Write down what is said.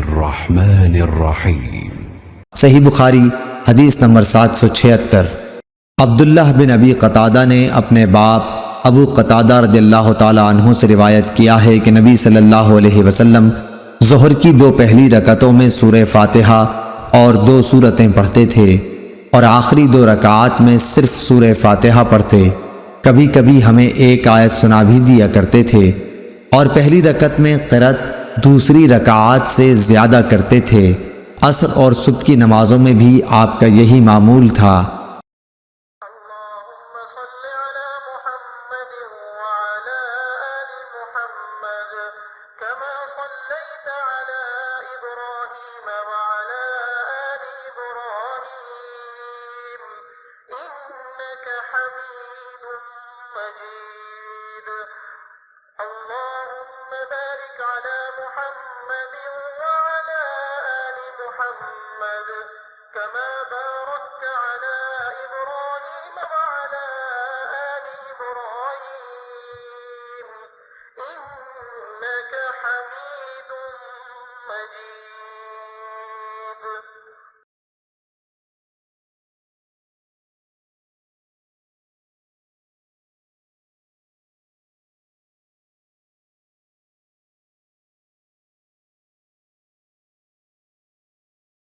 الرحمن الرحیم۔ صحیح بخاری حدیث نمبر 776۔ عبداللہ بن ابی قتادہ نے اپنے باپ ابو قتادہ رضی اللہ تعالی عنہ سے روایت کیا ہے کہ نبی صلی اللہ علیہ وسلم ظہر کی 2 پہلی رکعتوں میں سورہ فاتحہ اور 2 سورتیں پڑھتے تھے، اور آخری 2 رکعات میں صرف سورہ فاتحہ پڑھتے۔ کبھی کبھی ہمیں 1 آیت سنا بھی دیا کرتے تھے، اور پہلی رکعت میں قرأت دوسری رکعات سے زیادہ کرتے تھے۔ عصر اور صبح کی نمازوں میں بھی آپ کا یہی معمول تھا۔ اللهم صل على محمد وعلى آل محمد كما صليت على إبراهيم وعلى آل إبراهيم إنك حميد مجيد اللهم بارك على محمد وعلى آل محمد كما باركت على إبراهيم وعلى آل إبراهيم إنك حميد مجيد